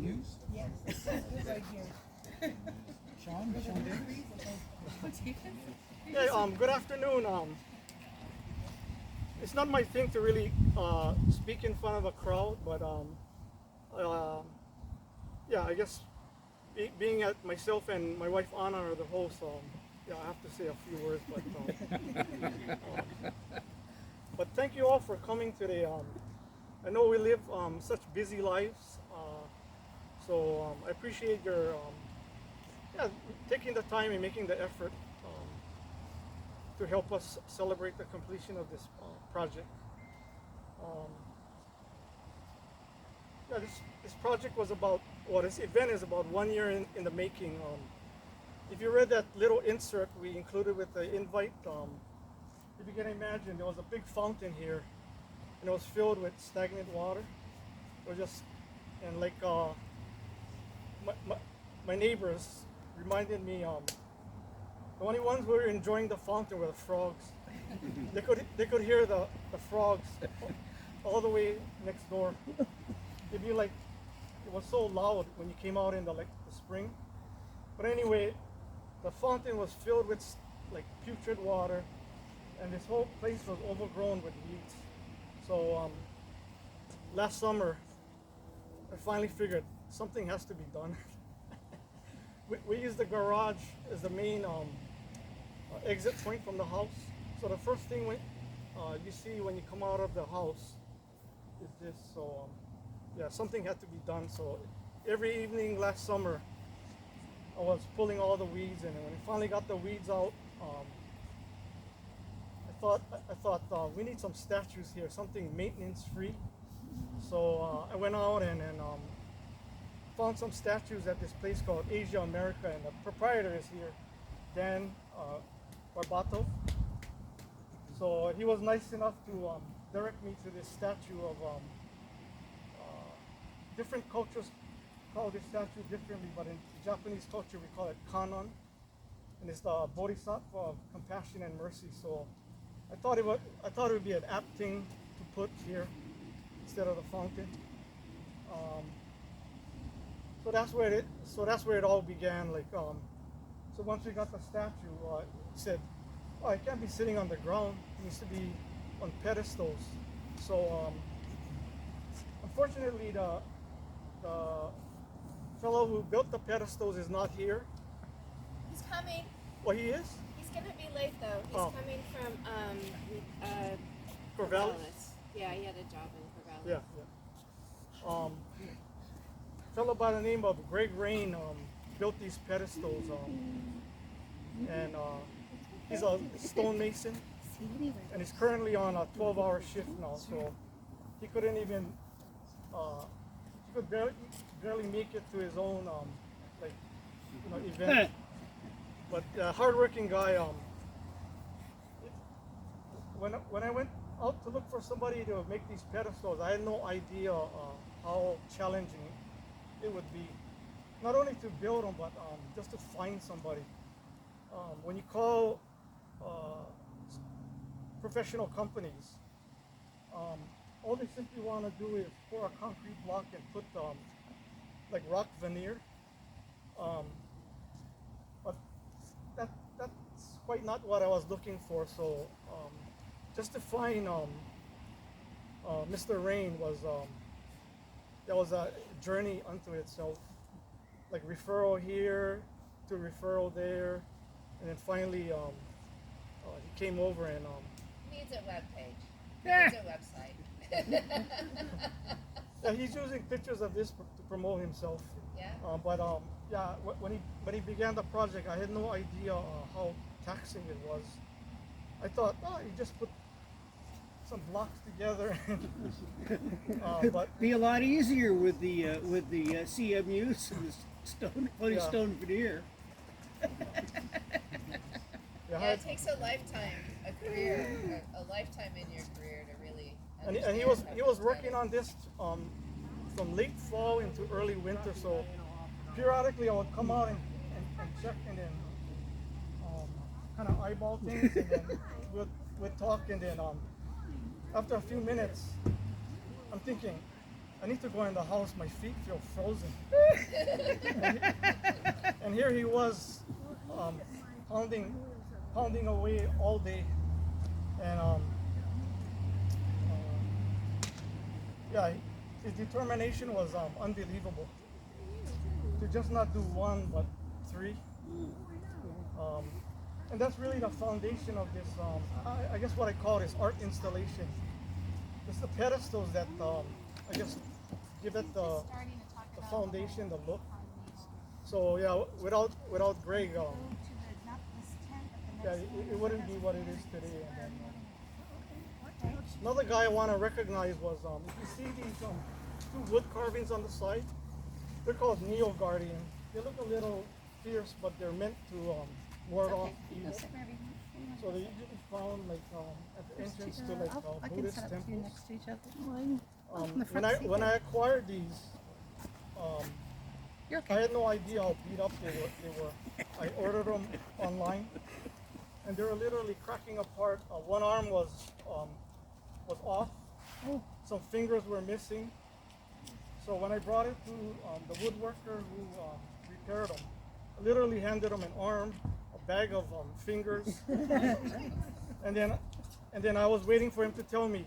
Yes, it's right here. Sean Hey, good afternoon. It's not my thing to really speak in front of a crowd, but uh, yeah, I guess being at myself and my wife Anna are the hosts, yeah, I have to say a few words. But thank you all for coming today. I know we live such busy lives, so I appreciate your yeah, taking the time and making the effort to help us celebrate the completion of this project. Um, yeah, this project was about, well, this event is about 1 year in the making. If you read that little insert we included with the invite, if you can imagine, there was a big fountain here, and it was filled with stagnant water. It was just, and like my, my, my neighbors reminded me, the only ones who were enjoying the fountain were the frogs. They could hear the frogs all the way next door. It'd be like, it was so loud when you came out in the spring. But anyway, the fountain was filled with like putrid water, and this whole place was overgrown with weeds. So last summer, I finally figured something has to be done. we used the garage as the main exit point from the house. So the first thing you see when you come out of the house is this. So yeah, something had to be done. So every evening last summer, I was pulling all the weeds, and when we finally got the weeds out, I thought we need some statues here, something maintenance free. So I went out and found some statues at this place called Asia America, and the proprietor is here, Dan Barbato. So he was nice enough to direct me to this statue of different cultures call this statue differently, but in Japanese culture we call it Kannon, and it's the Bodhisattva of compassion and mercy. So I thought it would be an apt thing to put here instead of the fountain. So that's where it all began. Like so once we got the statue, he said, "Oh, it can't be sitting on the ground. It needs to be on pedestals." So unfortunately, the fellow who built the pedestals is not here. He's coming. Well, he is. He's gonna be late though. He's coming from Corvallis. Yeah, he had a job in Corvallis. Yeah. Fellow by the name of Greg Rain built these pedestals, and he's a stonemason, and he's currently on a 12-hour shift now. So he couldn't even he could barely make it to his own event. But hardworking guy. When I went out to look for somebody to make these pedestals, I had no idea how challenging it would be, not only to build them, but just to find somebody. When you call professional companies, all they simply want to do is pour a concrete block and put like rock veneer. But that's quite not what I was looking for. So just to find Mr. Rain that was a journey unto itself. Like referral here to referral there, and then finally he came over and Needs a web page. Needs a website. yeah, he's using pictures of this to promote himself. Yeah. Yeah, when he began the project, I had no idea how taxing it was. I thought, oh, you just put some blocks together. But be a lot easier with the CMUs and the putting stone veneer. Yeah, it takes a lifetime, a career, a lifetime in your career to really. And he was working on this from late fall into early winter. So periodically I would come out and check, and then kind of eyeball things, and then we'd talk, and then after a few minutes, I'm thinking, I need to go in the house. My feet feel frozen. And here he was, pounding away all day, and yeah, his determination was unbelievable. To just not do one but three, and that's really the foundation of this. I guess what I call this art installation. It's the pedestals that I guess give it the foundation, the look. So yeah, without Greg, yeah, it wouldn't be what it is today. And then, another guy I want to recognize was if you see these two wood carvings on the side, they're called Neo Guardian. They look a little fierce, but they're meant to ward off evil. So they usually found like at the entrance to like Buddhist temples. When I acquired these, I had no idea how beat up they were. I ordered them online, and they were literally cracking apart. One arm was off. Some fingers were missing. So when I brought it to the woodworker who repaired them, I literally handed him an arm, a bag of fingers, and then I was waiting for him to tell me,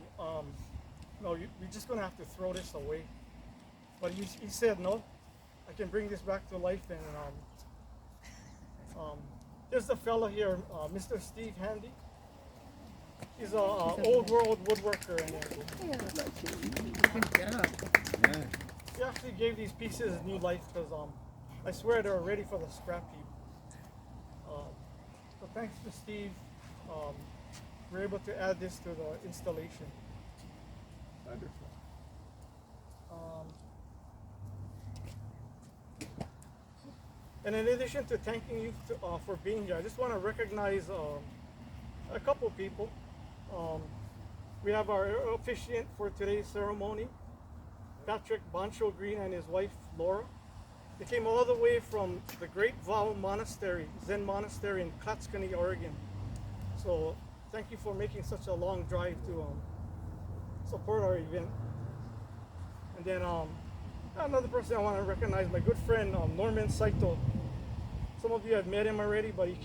no, you're just gonna have to throw this away. But he said, no, I can bring this back to life. And there's the fellow here, Mr. Steve Handy. He's an old world woodworker, and he actually gave these pieces new life because I swear they were ready for the scrap heap. So thanks to Steve, we're able to add this to the installation. Wonderful. And in addition to thanking you for being here, I just want to recognize a couple people. We have our officiant for today's ceremony, Patrick Bancho Green and his wife Laura. They came all the way from the Great Vow Monastery, Zen Monastery in Clatskanie, Oregon. So thank you for making such a long drive to support our event. And then another person I want to recognize, my good friend Norman Saito. Some of you have met him already, but he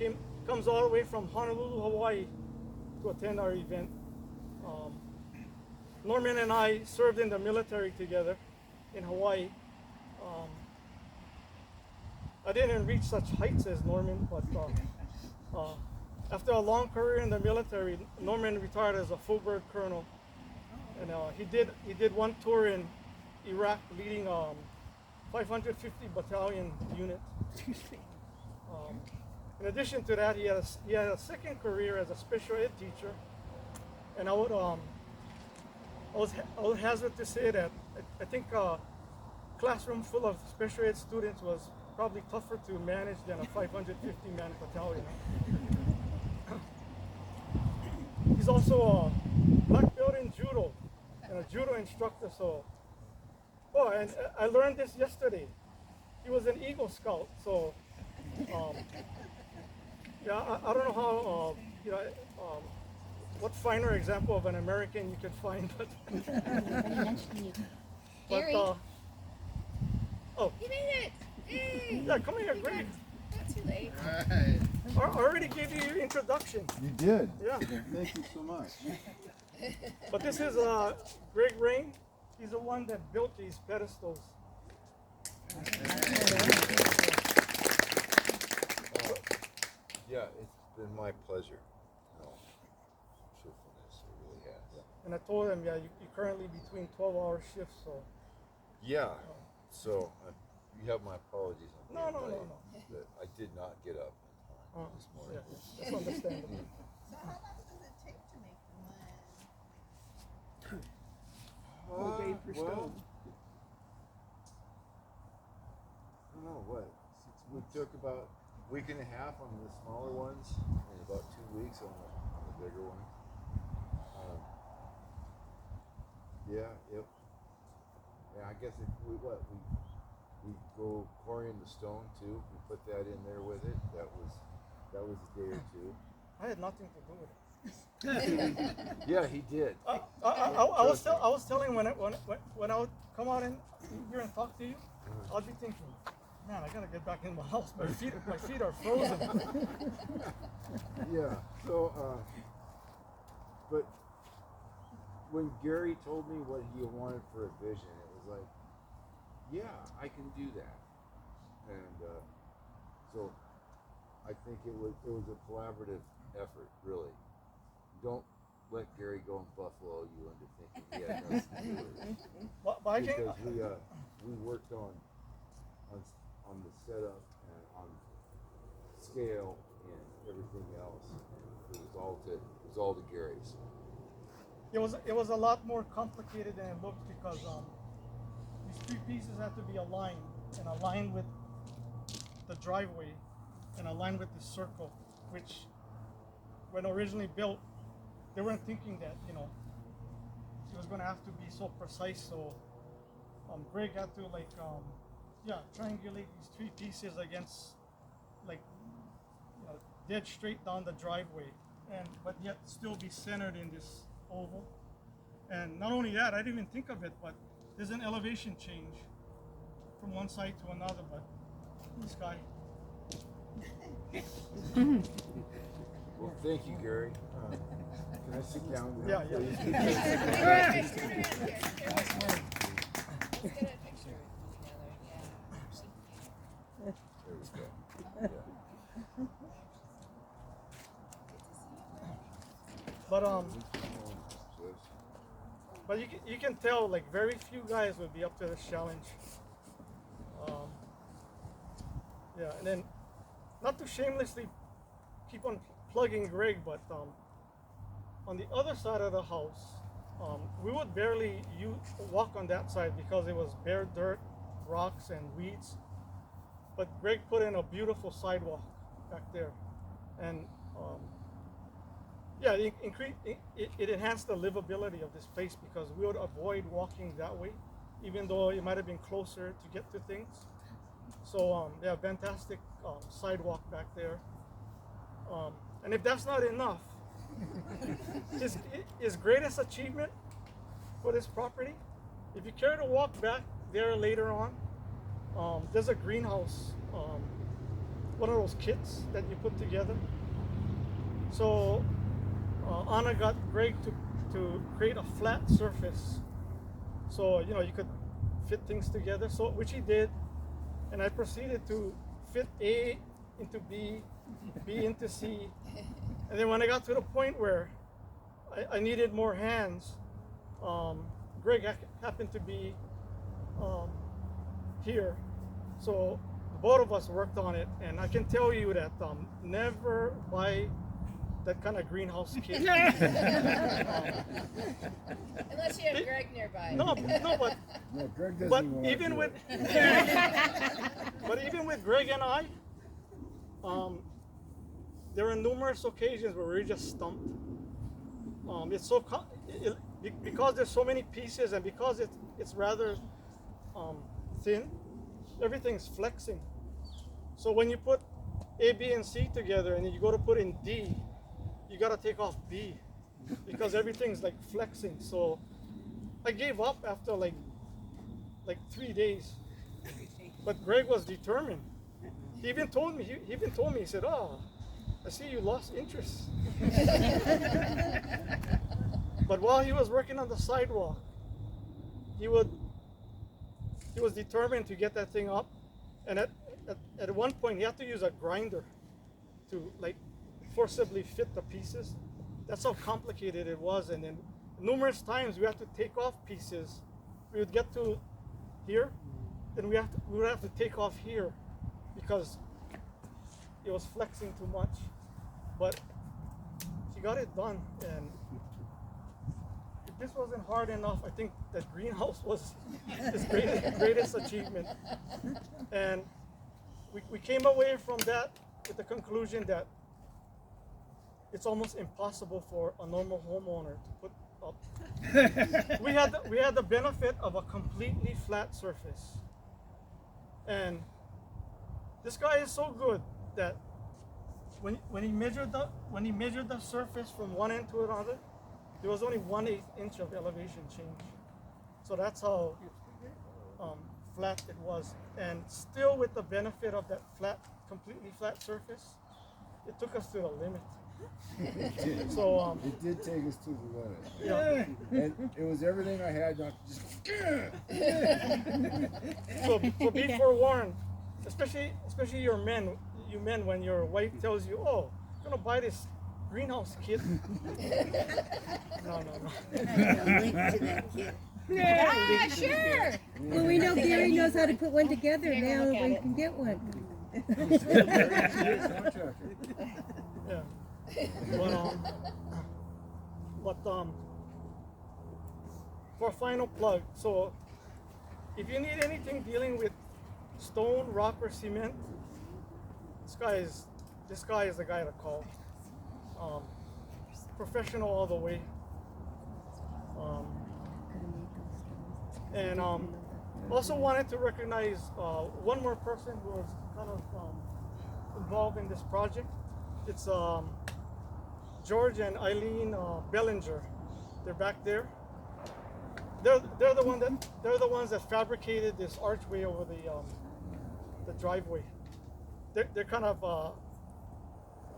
comes all the way from Honolulu, Hawaii to attend our event. Norman and I served in the military together in Hawaii. I didn't reach such heights as Norman, but after a long career in the military, Norman retired as a full bird colonel, and he did one tour in Iraq, leading 550 battalion unit. In addition to that, he had a second career as a special ed teacher, and I would hazard to say that I think a classroom full of special ed students was probably tougher to manage than a 550-man battalion. He's also a black belt in judo and a judo instructor. So, and I learned this yesterday. He was an Eagle Scout. So, yeah, I don't know how what finer example of an American you could find, but Gary. Oh, You made it! Yay! yeah, come here, Greg. Not too late. Right. I already gave you your introduction. You did. Yeah, Thank you so much. but this is Greg Rain. He's the one that built these pedestals. Yeah, it's been my pleasure. No, truthfulness, it really has. And I told him, yeah, you currently between 12-hour shifts, so. Yeah, so you have my apologies on No, being no, no, late, no. that I did not get up in time this morning. Yeah, that's understandable. So how long does it take to make one? Whole day per Well, stone. I don't know what. We took about a week and a half on the smaller ones, and about 2 weeks on the bigger ones. Yeah, I guess if we go quarrying the stone too. We put that in there with it. That was a day or two. I had nothing to do with it. Yeah, he did. I was telling when I would come out in here and talk to you, I'd be thinking, man, I gotta get back in my house. My feet are frozen. Yeah. So, but when Gary told me what he wanted for a vision, it was like, yeah, I can do that. And so, I think it was a collaborative effort, really. Don't let Gary go and buffalo you into thinking he had nothing to do with it. Because we worked on the setup and on scale and everything else. It was all to Gary's. It was a lot more complicated than it looked because these three pieces had to be aligned and aligned with the driveway and aligned with the circle, which when originally built, they weren't thinking that, you know, it was going to have to be so precise. So Greg had to triangulate these three pieces against, like, you know, dead straight down the driveway, but yet still be centered in this oval. And not only that, I didn't even think of it, but there's an elevation change from one side to another. But this guy. Well, thank you, Gary. Can I sit down now? Yeah. Please? Turn around here. Let's get a picture together. Yeah. There we go. Yeah. But you can tell, like, very few guys would be up to this challenge. And then not to shamelessly keep on plugging Greg, but on the other side of the house, we would barely walk on that side because it was bare dirt, rocks, and weeds. But Greg put in a beautiful sidewalk back there, and it enhanced the livability of this place because we would avoid walking that way, even though it might have been closer to get to things. So fantastic sidewalk back there. And if that's not enough, his greatest achievement for this property, if you care to walk back there later on, there's a greenhouse, one of those kits that you put together. So Anna got Greg to create a flat surface, so you could fit things together. So which he did, and I proceeded to fit A into B, B into C, and then when I got to the point where I needed more hands, Greg happened to be here, so both of us worked on it, and I can tell you that never buy that kind of greenhouse kit. Unless you have Greg nearby. No, but No, Greg doesn't but want even to do with it. but even with Greg and I, there were numerous occasions where we were just stumped. It's so because there's so many pieces and because it's rather thin, everything's flexing. So when you put A, B, and C together and you go to put in D, you gotta take off B because everything's like flexing. So I gave up after like 3 days. But Greg was determined. He even told me, he said, "Oh, I see you lost interest." But while he was working on the sidewalk, he was determined to get that thing up. And at one point, he had to use a grinder to like forcibly fit the pieces. That's how complicated it was. And then numerous times we had to take off pieces. We would get to here, then we would have to take off here because it was flexing too much. But he got it done. And if this wasn't hard enough, I think that greenhouse was his greatest achievement. And we came away from that with the conclusion that it's almost impossible for a normal homeowner to put up. We had the benefit of a completely flat surface. And this guy is so good that when he measured the surface from one end to another, there was only 1/8 inch of elevation change. So that's how flat it was. And still, with the benefit of that completely flat surface, it took us to the limit. So it did take us to the limit. yeah. And it was everything I had not to just. So be forewarned, especially you men, when your wife tells you, "Oh, I'm gonna buy this greenhouse kit." No. Link to that kid. Ah, sure. Well, we know Gary knows how to put one together Here, now. look at We it. can get one. Contractor. Yeah. But for a final plug, so if you need anything dealing with stone, rock, or cement, this guy is the guy to call. Professional all the way. And also wanted to recognize one more person who was kind of involved in this project. It's George and Eileen Bellinger. They're back there. They're the ones that fabricated this archway over the driveway. They're kind of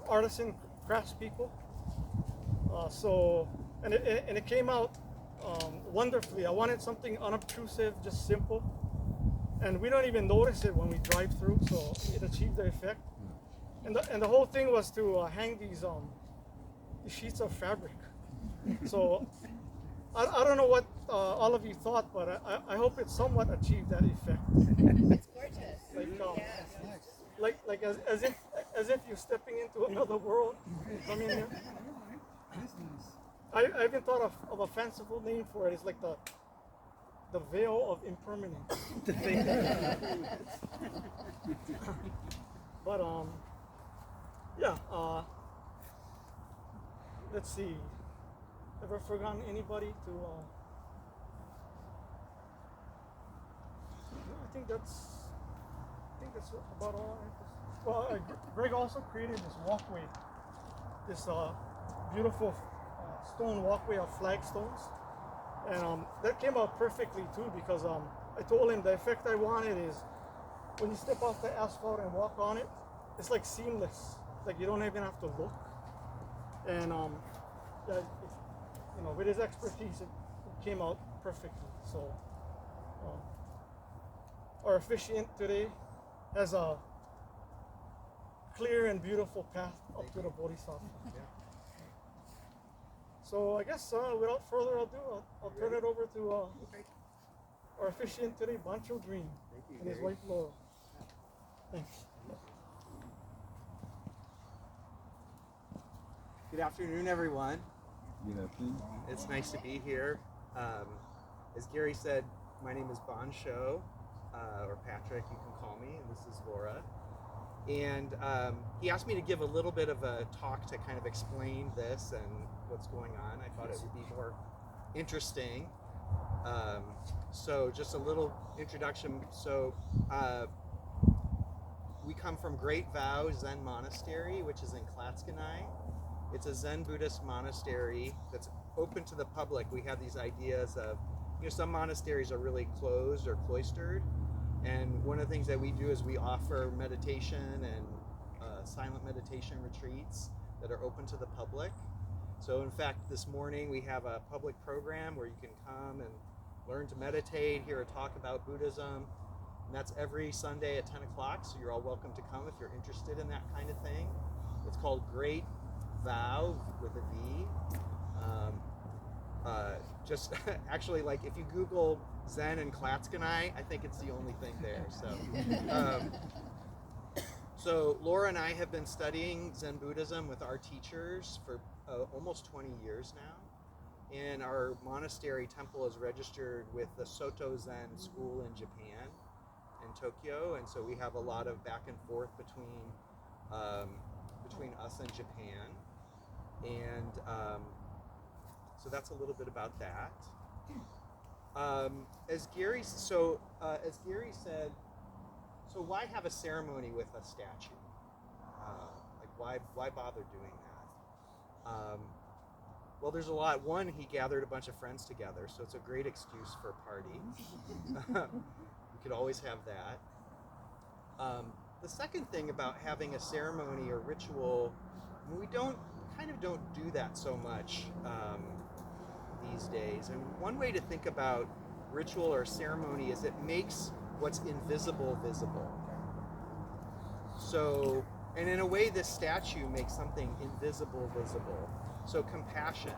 artisan craftspeople. And it came out wonderfully. I wanted something unobtrusive, just simple, and we don't even notice it when we drive through. So it achieved the effect. And the whole thing was to hang these sheets of fabric. So I don't know what all of you thought, but I hope it somewhat achieved that effect. It's gorgeous. Like as if you're stepping into another world. I mean, I even thought of a fanciful name for it. It's like the veil of impermanence. But yeah. Let's see. Ever forgotten anybody to? No, I think that's about all. Well, Greg also created this walkway, this beautiful stone walkway of flagstones, and that came out perfectly too, because I told him the effect I wanted is when you step off the asphalt and walk on it, it's like seamless, like you don't even have to look. And with his expertise, it came out perfectly. So our officiant today has a clear and beautiful path up to the Bodhisattva. Yeah. So I guess without further ado, I'll turn it over to our officiant today, Bancho Green, and his wife Laura. Thanks. Good afternoon, everyone. Good afternoon. It's nice to be here. As Gary said, my name is Bancho, or Patrick, you can call me, and this is Laura. And he asked me to give a little bit of a talk to kind of explain this and what's going on. I thought it would be more interesting. So just a little introduction. So we come from Great Vow Zen Monastery, which is in Klatskanai. It's a Zen Buddhist monastery that's open to the public. We have these ideas of, some monasteries are really closed or cloistered. And one of the things that we do is we offer meditation and silent meditation retreats that are open to the public. So in fact, this morning we have a public program where you can come and learn to meditate, hear a talk about Buddhism. And that's every Sunday at 10 o'clock. So you're all welcome to come if you're interested in that kind of thing. It's called Great Vow with a V. Just actually, like if you Google Zen and Klatskanai, I think it's the only thing there. So Laura and I have been studying Zen Buddhism with our teachers for almost 20 years now. And our monastery temple is registered with the Soto Zen school in Japan, in Tokyo. And so we have a lot of back and forth between us and Japan. And so that's a little bit about that. As Gary said, so why have a ceremony with a statue? Like Why bother doing that? Well, there's a lot. One, he gathered a bunch of friends together, so it's a great excuse for a party. We could always have that. The second thing about having a ceremony or ritual, we don't do that so much these days. And one way to think about ritual or ceremony is it makes what's invisible visible. So, and in a way, this statue makes something invisible visible. So compassion.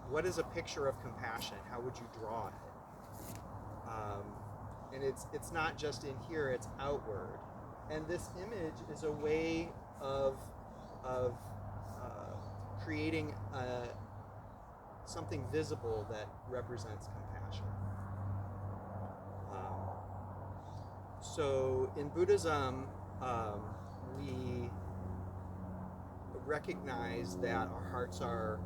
What is a picture of compassion? How would you draw it? And it's not just in here, it's outward. And this image is a way of creating something visible that represents compassion. So in Buddhism, we recognize that our hearts are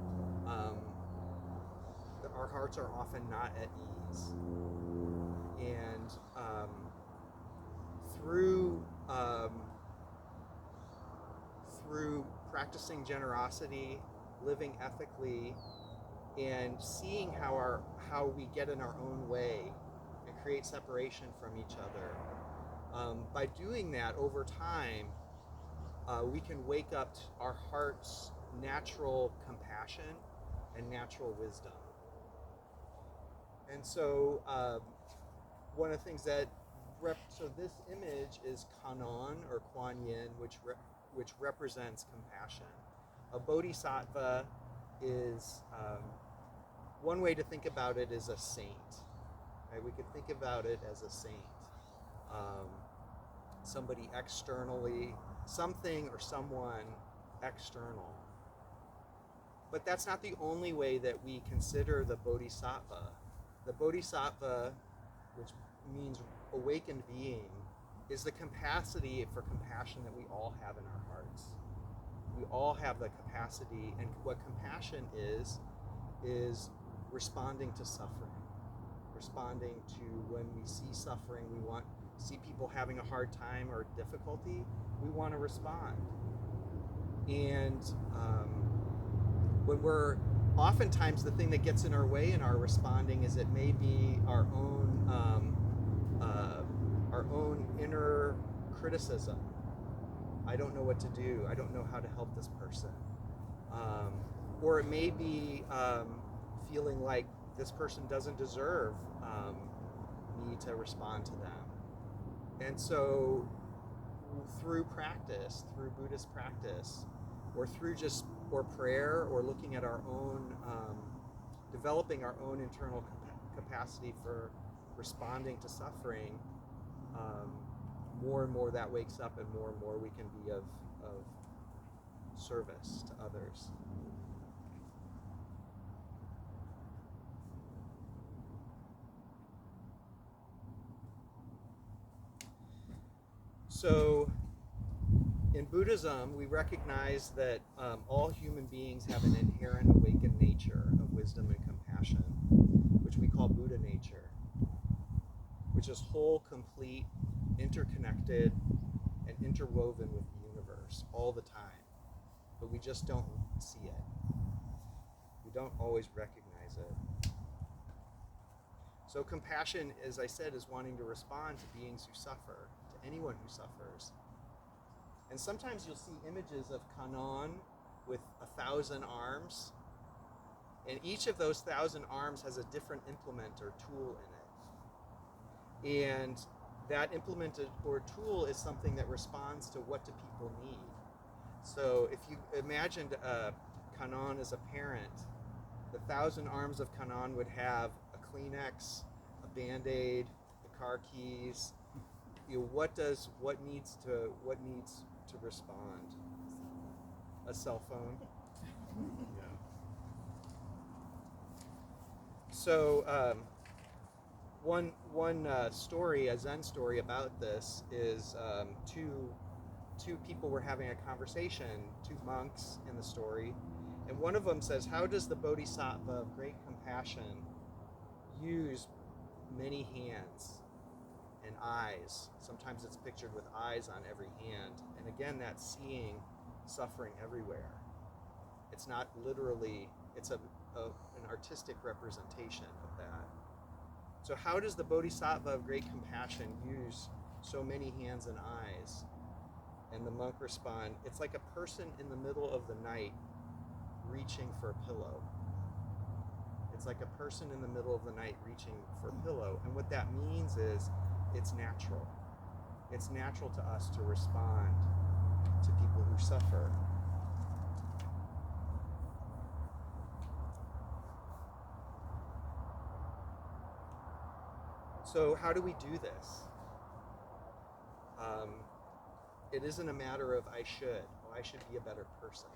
often not at ease, and through practicing generosity, living ethically, and seeing how we get in our own way and create separation from each other. By doing that over time, we can wake up our heart's natural compassion and natural wisdom. And so one of the things that so this image is Kannon or Kuan Yin, which represents compassion. A bodhisattva is one way to think about it is a saint. Right? We could think about it as a saint, somebody externally, something or someone external. But that's not the only way that we consider the bodhisattva. The bodhisattva, which means awakened being, is the capacity for compassion that we all have in our hearts. We all have the capacity, and what compassion is responding to suffering. Responding to when we see suffering, see people having a hard time or difficulty, we want to respond. And when we're oftentimes the thing that gets in our way in our responding is it may be our own inner criticism. I don't know what to do. I don't know how to help this person. Or it may be feeling like this person doesn't deserve me to respond to them. And so through practice, through Buddhist practice, or through or prayer, or looking at our own, developing our own internal capacity for responding to suffering, more and more that wakes up, and more we can be of service to others. So in Buddhism, we recognize that all human beings have an inherent awakened nature of wisdom and compassion, which we call Buddha nature, which is whole, complete, interconnected, and interwoven with the universe all the time. But we just don't see it. We don't always recognize it. So compassion, as I said, is wanting to respond to beings who suffer, to anyone who suffers. And sometimes you'll see images of Kannon with 1,000 arms, and each of those 1,000 arms has a different implement or tool in it. And that implement or tool is something that responds to what do people need. So if you imagined Kannon as a parent, the 1,000 arms of Kannon would have a Kleenex, a Band-Aid, the car keys. What needs to respond? A cell phone. Yeah. So one story, a Zen story about this is two people were having a conversation, two monks in the story, and one of them says, "How does the Bodhisattva of great compassion use many hands?" and eyes. Sometimes it's pictured with eyes on every hand. And again, that's seeing suffering everywhere. It's not literally, it's an artistic representation of that. So how does the Bodhisattva of great compassion use so many hands and eyes? And the monk respond, it's like a person in the middle of the night reaching for a pillow. It's like a person in the middle of the night reaching for a pillow. And what that means is it's natural. It's natural to us to respond to people who suffer. So how do we do this? It isn't a matter of I should be a better person.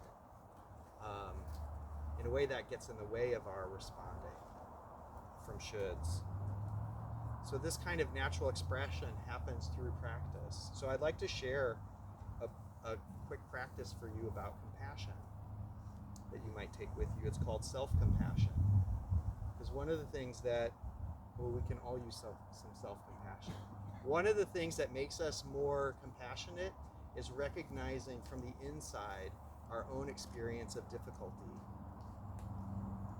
In a way that gets in the way of our responding from shoulds. So this kind of natural expression happens through practice. So I'd like to share a quick practice for you about compassion that you might take with you. It's called self-compassion. Because one of the things that, well, we can all use some self-compassion. One of the things that makes us more compassionate is recognizing from the inside our own experience of difficulty.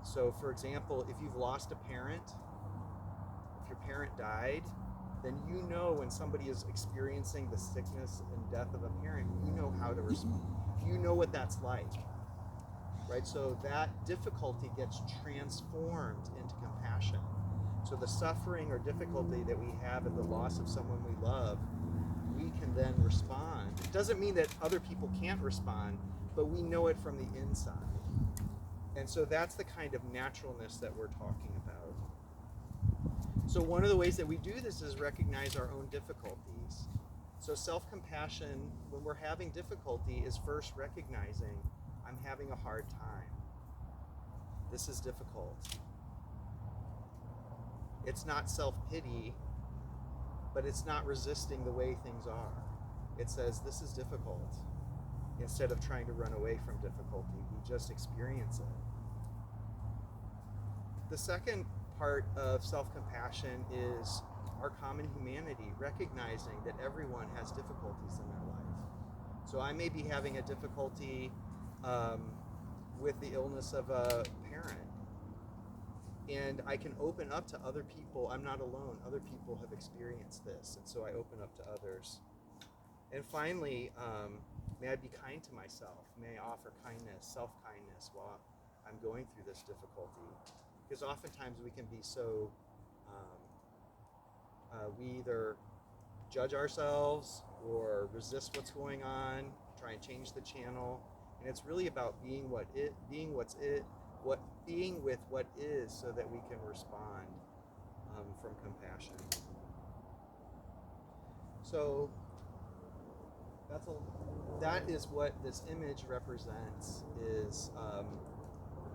So, for example, if you've lost a parent, if your parent died, then you know when somebody is experiencing the sickness and death of a parent, you know how to respond. You know what that's like, right? So that difficulty gets transformed into compassion. So the suffering or difficulty that we have at the loss of someone we love, we can then respond. It doesn't mean that other people can't respond, but we know it from the inside. And so that's the kind of naturalness that we're talking about. So one of the ways that we do this is recognize our own difficulties. So self-compassion, when we're having difficulty, is first recognizing I'm having a hard time. This is difficult. It's not self-pity, but it's not resisting the way things are. It says, this is difficult. Instead of trying to run away from difficulty, we just experience it. The second part of self-compassion is our common humanity, recognizing that everyone has difficulties in their life. So I may be having a difficulty with the illness of a parent, and I can open up to other people. I'm not alone. Other people have experienced this, and so I open up to others. And finally, may I be kind to myself. May I offer kindness, self-kindness while I'm going through this difficulty. Because oftentimes we can be so, we either judge ourselves or resist what's going on, try and change the channel. And it's really about being being with what is, so that we can respond from compassion. So that is what this image represents, is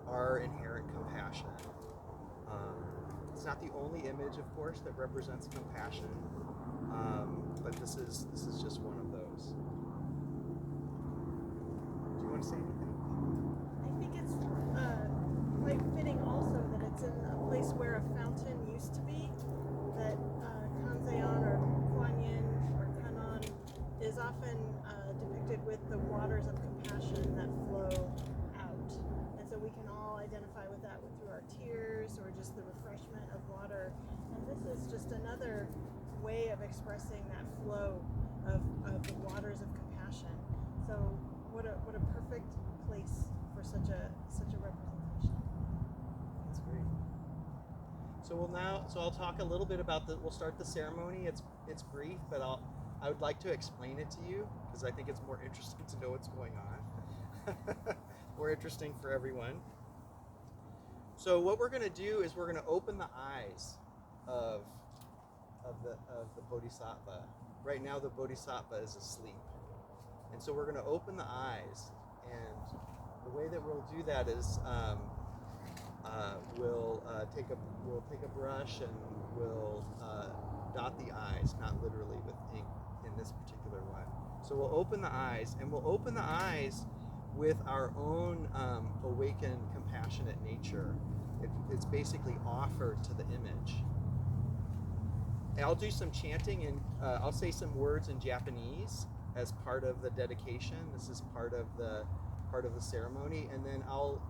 our inherent compassion. It's not the only image, of course, that represents compassion, but this is just one of those. Do you want to say anything? I think it's quite fitting also that it's in a place where a fountain used to be, that Kanzeon or Kuan Yin or Kannon is often depicted with the waters of compassion that flow out. And so we can all identify with that through our tears or just the refreshment of water. And this is just another way of expressing that flow of the waters of compassion. So what a perfect place for such a representation. That's great. So I'll talk a little bit about we'll start the ceremony. It's brief, but I would like to explain it to you because I think it's more interesting to know what's going on. More interesting for everyone. So what we're going to do is we're going to open the eyes of the Bodhisattva. Right now the Bodhisattva is asleep. And so we're going to open the eyes, and the way that we'll do that is we'll take a brush and we'll dot the eyes, not literally with ink in this particular one. So we'll open the eyes, and we'll open the eyes with our own awakened, compassionate nature. It's basically offered to the image. I'll do some chanting and I'll say some words in Japanese as part of the dedication. This is part of the ceremony, and then I'll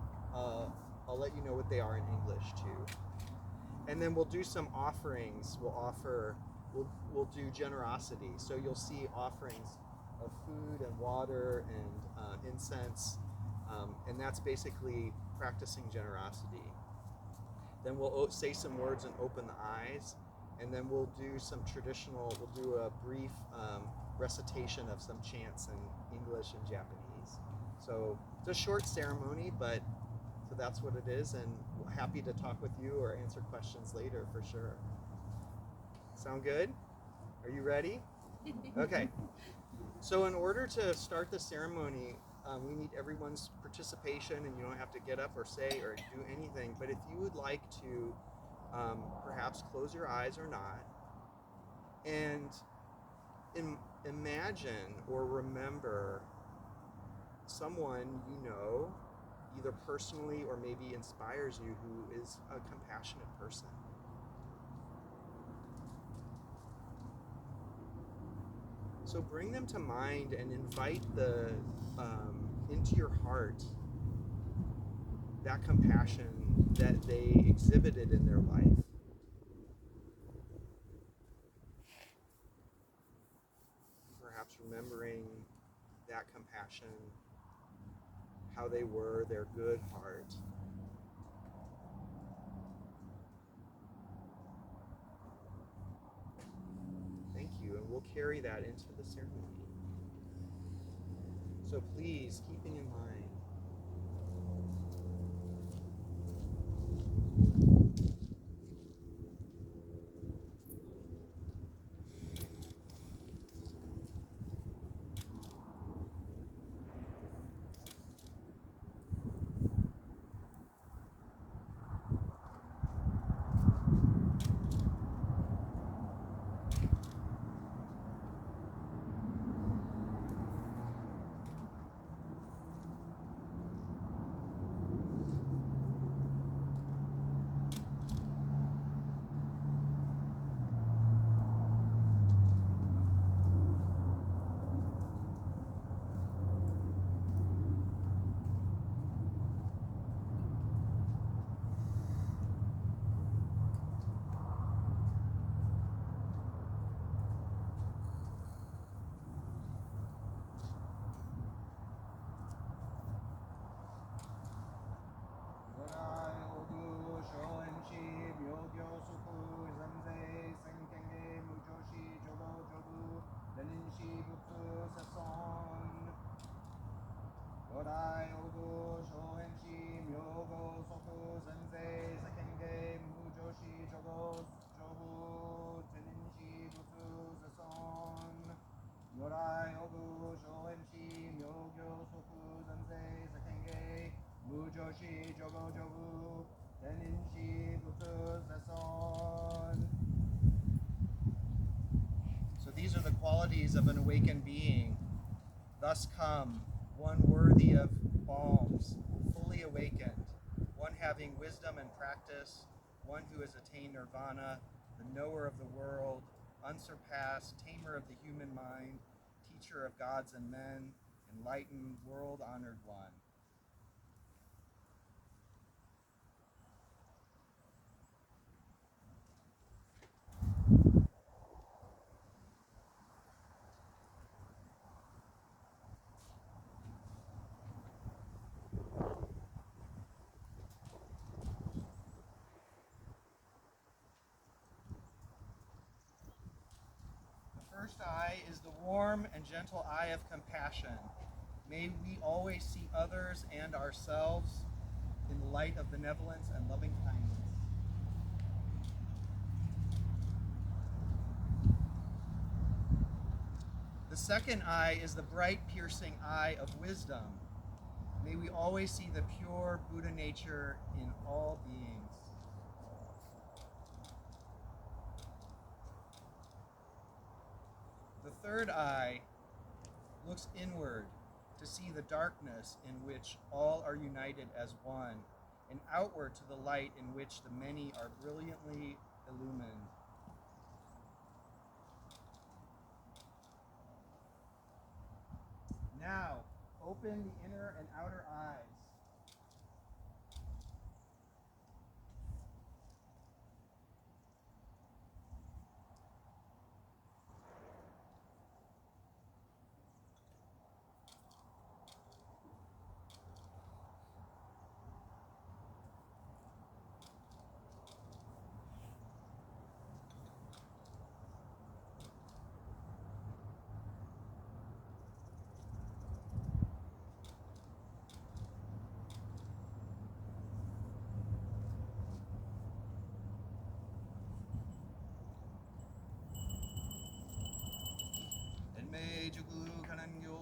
let you know what they are in English too. And then we'll do some offerings. We'll do generosity. So you'll see offerings of food and water and incense, and that's basically practicing generosity. Then we'll say some words and open the eyes, and then we'll do a brief recitation of some chants in English and Japanese. So it's a short ceremony, but so that's what it is, and happy to talk with you or answer questions later for sure. Sound good? Are you ready? Okay. So in order to start the ceremony, we need everyone's participation, and you don't have to get up or say or do anything, but if you would like to perhaps close your eyes or not, and imagine or remember someone you know, either personally or maybe inspires you, who is a compassionate person. So bring them to mind and invite into your heart that compassion that they exhibited in their life. Perhaps remembering that compassion, how they were, their good heart. Thank you, and we'll carry that into the ceremony. So please, keeping in mind. So these are the qualities of an awakened being. Thus come one worthy of alms, fully awakened, one having wisdom and practice, one who has attained nirvana, the knower of the world, unsurpassed, tamer of the human mind, teacher of gods and men, enlightened, world-honored one. First eye is the warm and gentle eye of compassion. May we always see others and ourselves in the light of benevolence and loving kindness. The second eye is the bright, piercing eye of wisdom. May we always see the pure Buddha nature in all beings. The third eye looks inward to see the darkness in which all are united as one, and outward to the light in which the many are brilliantly illumined. Now, open the inner and outer eyes. Enmeijuku kanangyo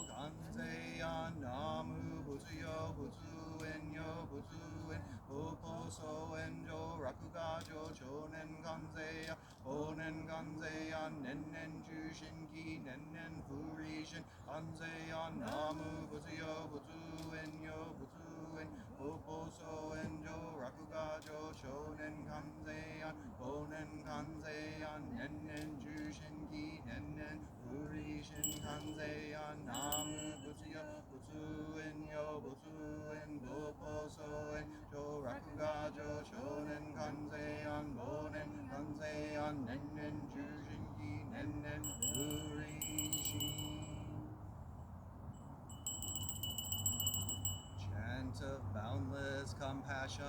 ganzeyan namu butsuyo butsu enyo butsu en oposo enjo rakugajo chonen ganzeya onen ganzeyan nennen jushinki nennen furishin ganzeyan namu butsuyo butsu enyo butsu en oposo enjo rakugajo chonen ganzeyan onen ganzeyan nennen jushinki nennen furishin ganzeyan namu butsuyo butsu enyo butsu en oposo enjo rakugajo chonen ganzeyan onen ganzeyan nennen jushinki nennen furishin. Chant of boundless compassion,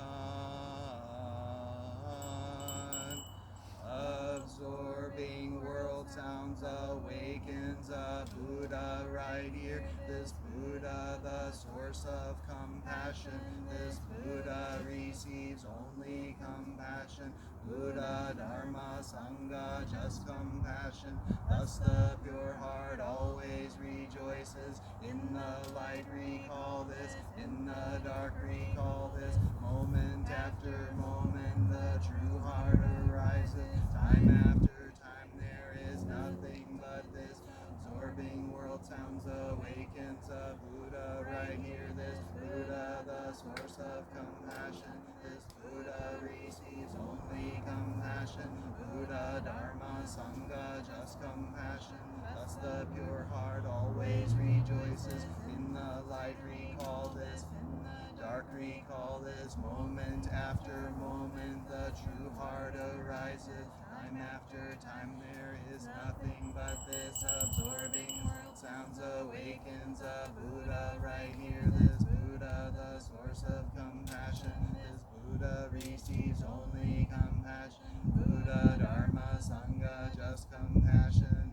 absorbing world sounds awakens a Buddha right here. This Buddha, the source of compassion. This Buddha receives only compassion. Buddha, Dharma, Sangha, just compassion. Thus the pure heart always rejoices. In the light recall this, in the dark recall this. Moment after moment the true heart arises. Time after time there is nothing but this. Absorbing world sounds awakens a Buddha right here. This Buddha, the source of compassion. This Buddha receives only compassion. Buddha, Dharma, Sangha, just compassion. Thus the pure heart always rejoices. In the light recall this, in the dark recall this. Moment after moment the true heart arises. Time after time there is nothing but this. Absorbing world sounds awakens a Buddha right here. This Buddha, the source of compassion. This Buddha receives only compassion. Buddha, Dharma, Sangha, just compassion.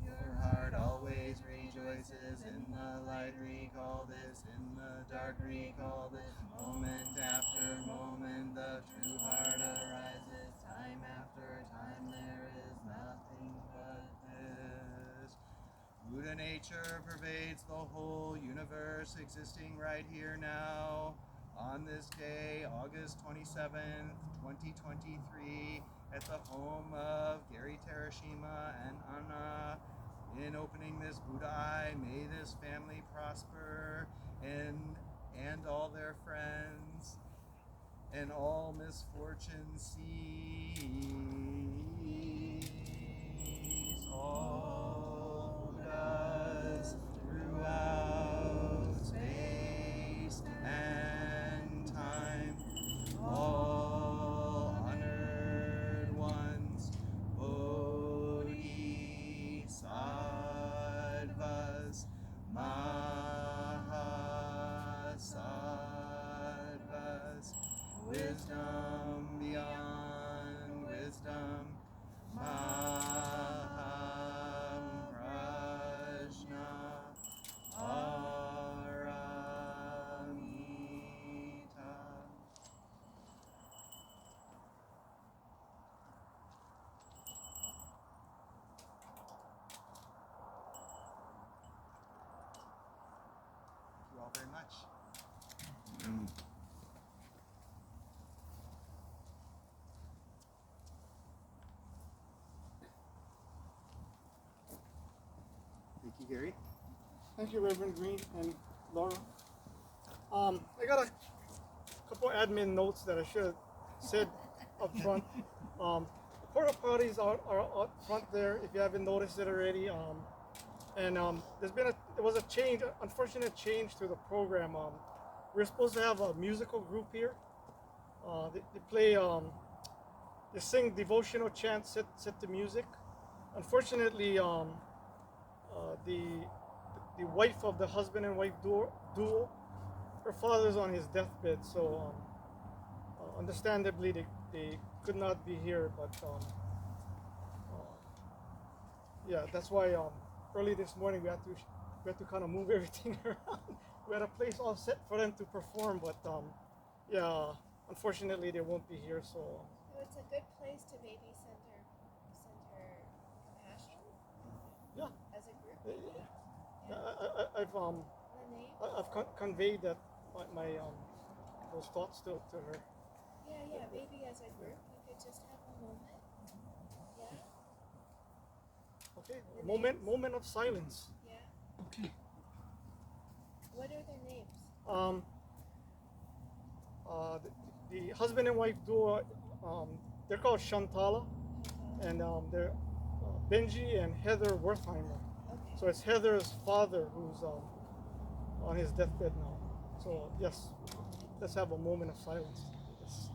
Your heart always rejoices. In the light recall this, in the dark recall this. Moment after moment the true heart arises. Time after time there is nothing but this. Buddha nature pervades the whole universe, existing right here now. On this day, August 27th, 2023, at the home of Gary Terashima and Anna. In opening this Buddha eye, may this family prosper and all their friends and all misfortunes cease. All Buddhas throughout space and time, all honored ones, bodhisattvas, mahasattvas, wisdom beyond wisdom, Maham Prajna Paramita. Thank you all very much. Thank you, Gary. Thank you, Reverend Green and Laura. I got a couple admin notes that I should have said up front. Porta potties are up front there. If you haven't noticed it already, And there was a change, unfortunate change to the program. We're supposed to have a musical group here. They play, they sing devotional chants set to music. Unfortunately, the wife of the husband and wife duo, her father's on his deathbed, so understandably they could not be here. But yeah, that's why early this morning we had to kind of move everything around. We had a place all set for them to perform, but yeah, unfortunately they won't be here. So it's a good place to maybe center compassion. Yeah. As a group. I've conveyed that my those thoughts to her. Yeah. Maybe as a group you could just have a moment. Yeah. Okay. Moment of silence. Yeah. Okay. What are their names? The husband and wife duo, they're called Shantala, and they're Benji and Heather Wertheimer. Okay. So it's Heather's father who's on his deathbed now. So yes, let's have a moment of silence. Yes.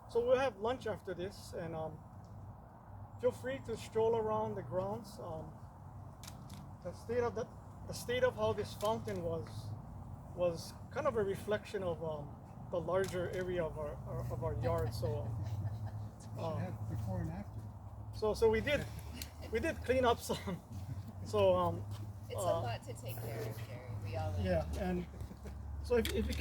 So we'll have lunch after this, and feel free to stroll around the grounds. The state of how this fountain was kind of a reflection of the larger area of our yard. So Before and after. so we did clean up some. So It's a lot to take care of, Gary. We all know. yeah, and so if you can.